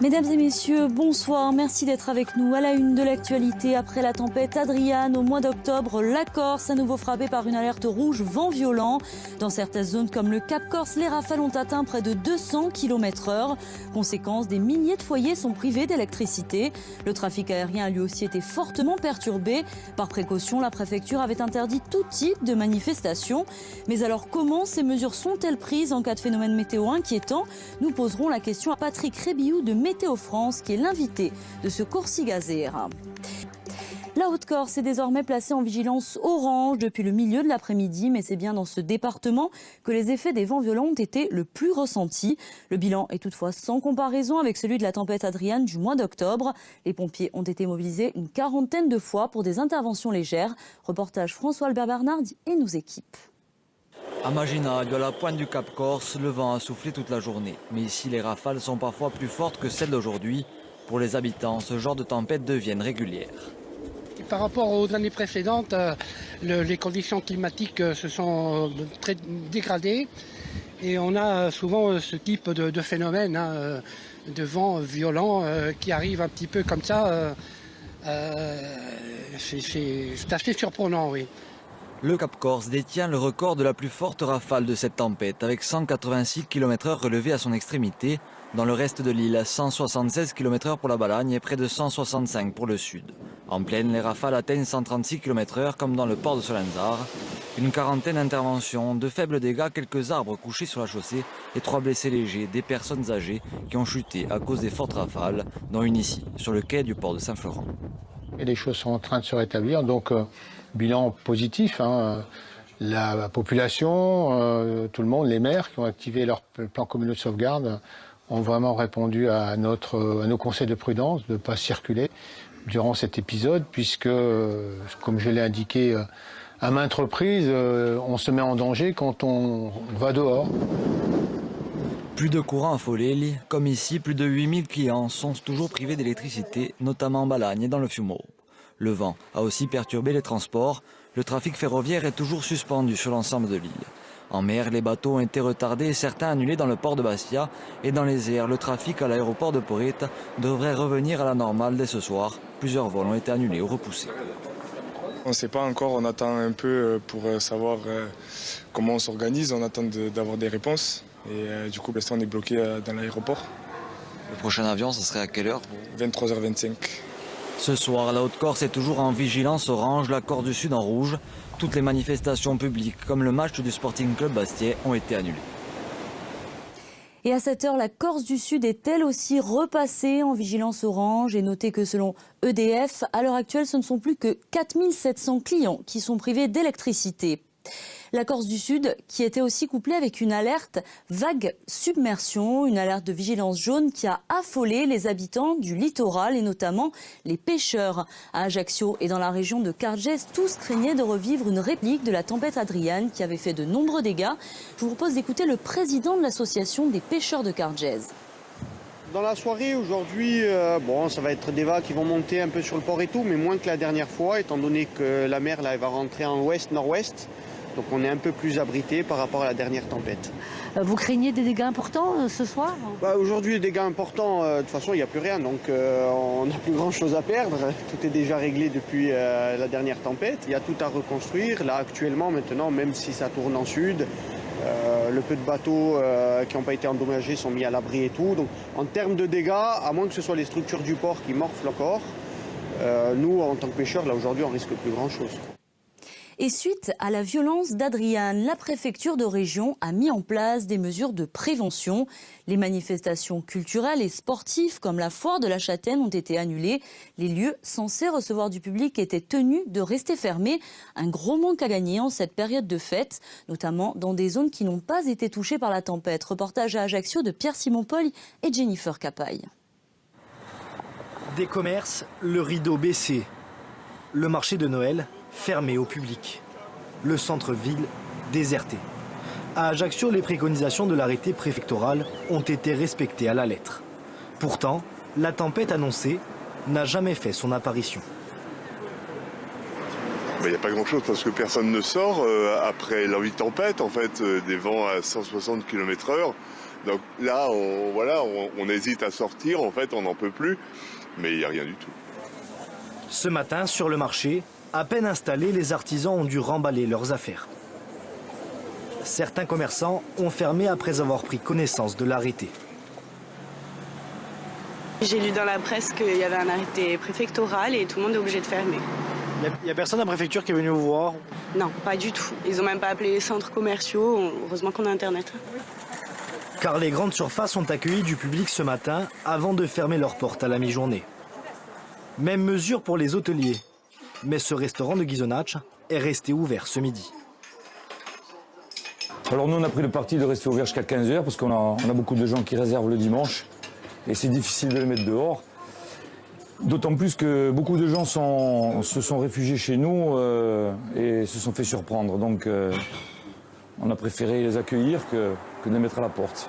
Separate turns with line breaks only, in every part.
Mesdames et messieurs, bonsoir, merci d'être avec nous. À la une de l'actualité, après la tempête Adriane au mois d'octobre, la Corse à nouveau frappée par une alerte rouge vent violent. Dans certaines zones comme le Cap Corse, les rafales ont atteint près de 200 km/h. Conséquence, des milliers de foyers sont privés d'électricité. Le trafic aérien a lui aussi été fortement perturbé. Par précaution, la préfecture avait interdit tout type de manifestation. Mais alors comment ces mesures sont-elles prises en cas de phénomène météo inquiétant? Nous poserons la question à Patrick Rébillou de Météo France, qui est l'invité de ce Corsi Gazera. La Haute-Corse est désormais placée en vigilance orange depuis le milieu de l'après-midi, mais c'est bien dans ce département que les effets des vents violents ont été le plus ressentis. Le bilan est toutefois sans comparaison avec celui de la tempête Adriane du mois d'octobre. Les pompiers ont été mobilisés une quarantaine de fois pour des interventions légères. Reportage François-Albert Bernardi et nos équipes.
À Maginadio, à la pointe du Cap Corse, le vent a soufflé toute la journée. Mais ici, les rafales sont parfois plus fortes que celles d'aujourd'hui. Pour les habitants, ce genre de tempêtes deviennent régulières.
Par rapport aux années précédentes, les conditions climatiques se sont très dégradées. Et on a souvent ce type de phénomène, de vent violent qui arrive un petit peu comme ça. C'est assez surprenant, oui.
Le Cap Corse détient le record de la plus forte rafale de cette tempête, avec 186 km/h relevés à son extrémité. Dans le reste de l'île, 176 km/h pour la Balagne et près de 165 pour le sud. En plaine, les rafales atteignent 136 km/h comme dans le port de Solenzar. Une quarantaine d'interventions, de faibles dégâts, quelques arbres couchés sur la chaussée et 3 blessés légers, des personnes âgées qui ont chuté à cause des fortes rafales, dont une ici, sur le quai du port de Saint-Florent.
Et les choses sont en train de se rétablir, donc bilan positif. La population, tout le monde, les maires qui ont activé leur plan communal de sauvegarde ont vraiment répondu à nos conseils de prudence de ne pas circuler durant cet épisode, puisque, comme je l'ai indiqué à maintes reprises, on se met en danger quand on va dehors.
Plus de courant à Foleli, comme ici, plus de 8000 clients sont toujours privés d'électricité, notamment en Balagne et dans le Fiumoro. Le vent a aussi perturbé les transports. Le trafic ferroviaire est toujours suspendu sur l'ensemble de l'île. En mer, les bateaux ont été retardés et certains annulés dans le port de Bastia. Et dans les airs, le trafic à l'aéroport de Porrette devrait revenir à la normale dès ce soir. Plusieurs vols ont été annulés ou repoussés.
On ne sait pas encore, on attend un peu pour savoir comment on s'organise, on attend d'avoir des réponses. Et du coup, pour l'instant, on est bloqué dans l'aéroport.
Le prochain avion, ce serait à quelle heure?
23h25.
Ce soir, la Haute-Corse est toujours en vigilance orange, la Corse du Sud en rouge. Toutes les manifestations publiques, comme le match du Sporting Club Bastia, ont été annulées.
Et à cette heure, la Corse du Sud est elle aussi repassée en vigilance orange. Et notez que selon EDF, à l'heure actuelle, ce ne sont plus que 4700 clients qui sont privés d'électricité. La Corse du Sud qui était aussi couplée avec une alerte vague submersion, une alerte de vigilance jaune qui a affolé les habitants du littoral et notamment les pêcheurs. À Ajaccio et dans la région de Cargès, tous craignaient de revivre une réplique de la tempête Adriane qui avait fait de nombreux dégâts. Je vous propose d'écouter le président de l'association des pêcheurs de Cargès.
Dans la soirée aujourd'hui, ça va être des vagues qui vont monter un peu sur le port et tout, mais moins que la dernière fois, étant donné que la mer là, elle va rentrer en ouest-nord-ouest. Donc on est un peu plus abrité par rapport à la dernière tempête.
Vous craignez des dégâts importants ce soir?
Aujourd'hui, des dégâts importants, de toute façon, il n'y a plus rien. Donc on n'a plus grand-chose à perdre. Tout est déjà réglé depuis la dernière tempête. Il y a tout à reconstruire. Là, actuellement, maintenant, même si ça tourne en sud, le peu de bateaux qui n'ont pas été endommagés sont mis à l'abri et tout. Donc en termes de dégâts, à moins que ce soit les structures du port qui morflent encore, nous, en tant que pêcheurs, là, aujourd'hui, on risque plus grand-chose.
Et suite à la violence d'Adriane, la préfecture de région a mis en place des mesures de prévention. Les manifestations culturelles et sportives comme la foire de la Châtaigne ont été annulées. Les lieux censés recevoir du public étaient tenus de rester fermés. Un gros manque à gagner en cette période de fête, notamment dans des zones qui n'ont pas été touchées par la tempête. Reportage à Ajaccio de Pierre-Simon Paul et Jennifer Capaille.
Des commerces, le rideau baissé. Le marché de Noël fermé au public. Le centre-ville déserté. À Ajaccio, les préconisations de l'arrêté préfectoral ont été respectées à la lettre. Pourtant, la tempête annoncée n'a jamais fait son apparition.
Il n'y a pas grand-chose parce que personne ne sort après l'envie de tempête, en fait, des vents à 160 km/h. Donc là, on hésite à sortir, en fait, on n'en peut plus, mais il n'y a rien du tout.
Ce matin, sur le marché, à peine installés, les artisans ont dû remballer leurs affaires. Certains commerçants ont fermé après avoir pris connaissance de l'arrêté.
J'ai lu dans la presse qu'il y avait un arrêté préfectoral et tout le monde est obligé de fermer.
Il n'y a personne à la préfecture qui est venu vous voir?
Non, pas du tout. Ils n'ont même pas appelé les centres commerciaux. Heureusement qu'on a Internet.
Car les grandes surfaces ont accueilli du public ce matin avant de fermer leurs portes à la mi-journée. Même mesure pour les hôteliers. Mais ce restaurant de Ghisonaccia est resté ouvert ce midi.
Alors nous, on a pris le parti de rester ouvert jusqu'à 15h parce qu'on a beaucoup de gens qui réservent le dimanche. Et c'est difficile de les mettre dehors. D'autant plus que beaucoup de gens se sont réfugiés chez nous et se sont fait surprendre. Donc on a préféré les accueillir que de les mettre à la porte.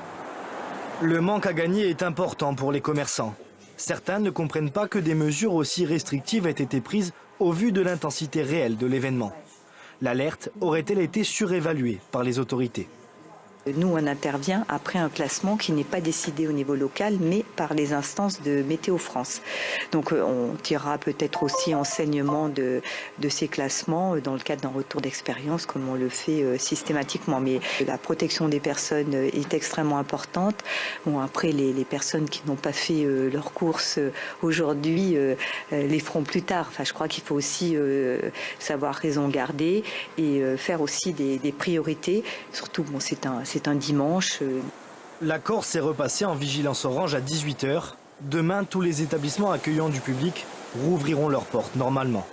Le manque à gagner est important pour les commerçants. Certains ne comprennent pas que des mesures aussi restrictives aient été prises au vu de l'intensité réelle de l'événement. L'alerte aurait-elle été surévaluée par les autorités ?
Nous, on intervient après un classement qui n'est pas décidé au niveau local, mais par les instances de Météo France. Donc on tirera peut-être aussi enseignement de ces classements dans le cadre d'un retour d'expérience, comme on le fait systématiquement. Mais la protection des personnes est extrêmement importante. Bon, après, les personnes qui n'ont pas fait leurs courses aujourd'hui les feront plus tard. Enfin, je crois qu'il faut aussi savoir raison garder et faire aussi des priorités. Surtout, bon, c'est un dimanche.
La Corse est repassée en vigilance orange à 18h. Demain, tous les établissements accueillant du public rouvriront leurs portes normalement.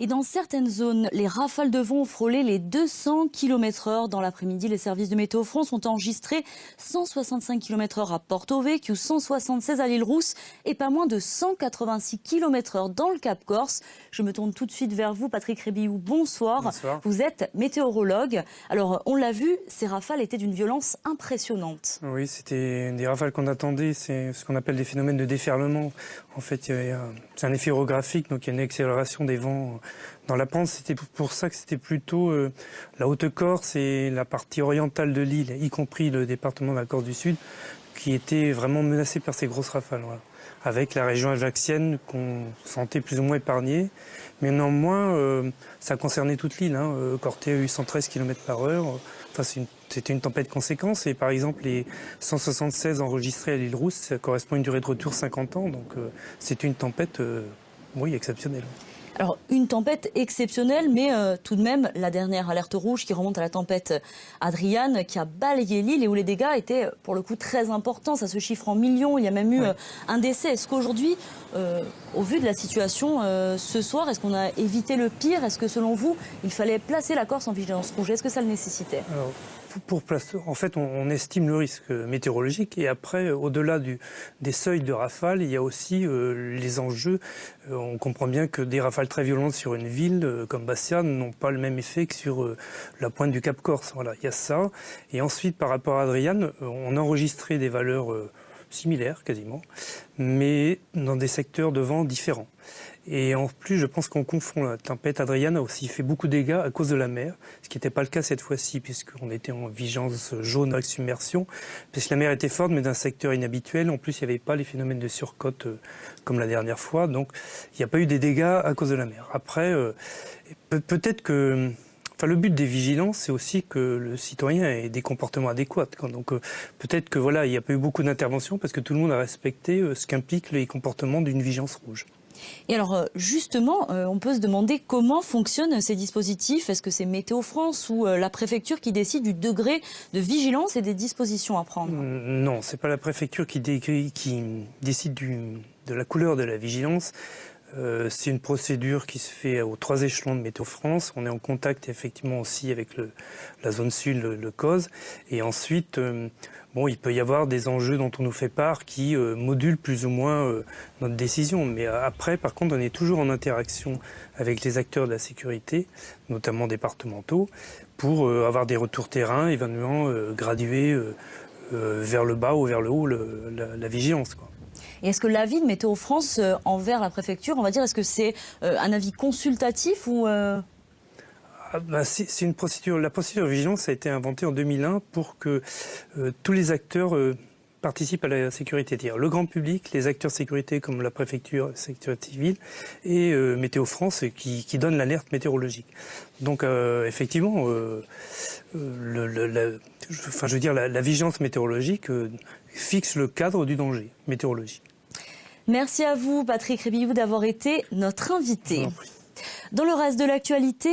Et dans certaines zones, les rafales de vent ont frôlé les 200 km/h. Dans l'après-midi, les services de Météo France ont enregistré 165 km/h à Porto Vecchio, 176 à l'île Rousse et pas moins de 186 km/h dans le Cap Corse. Je me tourne tout de suite vers vous, Patrick Rébiou. Bonsoir.
Bonsoir.
Vous êtes météorologue. Alors, on l'a vu, ces rafales étaient d'une violence impressionnante.
Oui, c'était des rafales qu'on attendait. C'est ce qu'on appelle des phénomènes de déferlement. En fait, c'est un effet orographique, donc il y a une accélération des vents dans la pente. C'était pour ça que c'était plutôt la Haute-Corse et la partie orientale de l'île, y compris le département de la Corse du Sud, qui étaient vraiment menacés par ces grosses rafales. Voilà. Avec la région ajaxienne qu'on sentait plus ou moins épargnée. Mais néanmoins, ça concernait toute l'île. Corté à 813 km/h. Enfin, c'était une tempête conséquence. Et par exemple, les 176 enregistrés à l'île Rousse, ça correspond à une durée de retour 50 ans. Donc c'est une tempête oui, exceptionnelle.
Alors, une tempête exceptionnelle, mais tout de même, la dernière alerte rouge qui remonte à la tempête Adriane, qui a balayé l'île et où les dégâts étaient, pour le coup, très importants. Ça se chiffre en millions. Il y a même eu un décès. Est-ce qu'aujourd'hui, au vu de la situation ce soir, est-ce qu'on a évité le pire? Est-ce que, selon vous, il fallait placer la Corse en vigilance rouge? Est-ce que ça le nécessitait?
Alors, pour placer, en fait, on estime le risque météorologique et après, au-delà des seuils de rafales, il y a aussi les enjeux. On comprend bien que des rafales très violentes sur une ville comme Bastia n'ont pas le même effet que sur la pointe du Cap Corse. Voilà, il y a ça. Et ensuite, par rapport à Adriane, on a enregistré des valeurs similaires quasiment, mais dans des secteurs de vent différents. Et en plus, je pense qu'on confond. La tempête Adriane a aussi fait beaucoup de dégâts à cause de la mer, ce qui n'était pas le cas cette fois-ci, puisqu'on était en vigilance jaune avec submersion, puisque la mer était forte, mais d'un secteur inhabituel. En plus, il n'y avait pas les phénomènes de surcote comme la dernière fois, donc il n'y a pas eu des dégâts à cause de la mer. Après, peut-être que... Enfin, le but des vigilances, c'est aussi que le citoyen ait des comportements adéquats. Donc peut-être que voilà, il n'y a pas eu beaucoup d'interventions parce que tout le monde a respecté ce qu'impliquent les comportements d'une vigilance rouge.
Et alors justement, on peut se demander comment fonctionnent ces dispositifs. Est-ce que c'est Météo France ou la préfecture qui décide du degré de vigilance et des dispositions à prendre?
Non, c'est pas la préfecture qui décide de la couleur de la vigilance. C'est une procédure qui se fait aux 3 échelons de Météo France. On est en contact effectivement aussi avec la zone sud, le COS. Et ensuite, il peut y avoir des enjeux dont on nous fait part qui modulent plus ou moins notre décision. Mais après, par contre, on est toujours en interaction avec les acteurs de la sécurité, notamment départementaux, pour avoir des retours terrain, éventuellement graduer vers le bas ou vers le haut la vigilance, quoi.
Et est-ce que l'avis de Météo France envers la préfecture, on va dire, est-ce que c'est un avis consultatif ou
C'est une procédure. La procédure de vigilance a été inventée en 2001 pour que tous les acteurs participent à la sécurité, c'est-à-dire le grand public, les acteurs de sécurité comme la préfecture, la sécurité civile et Météo France qui donne l'alerte météorologique. Donc effectivement, la vigilance météorologique fixe le cadre du danger météorologique.
Merci à vous, Patrick Rébilloux, d'avoir été notre invité. Dans le reste de l'actualité,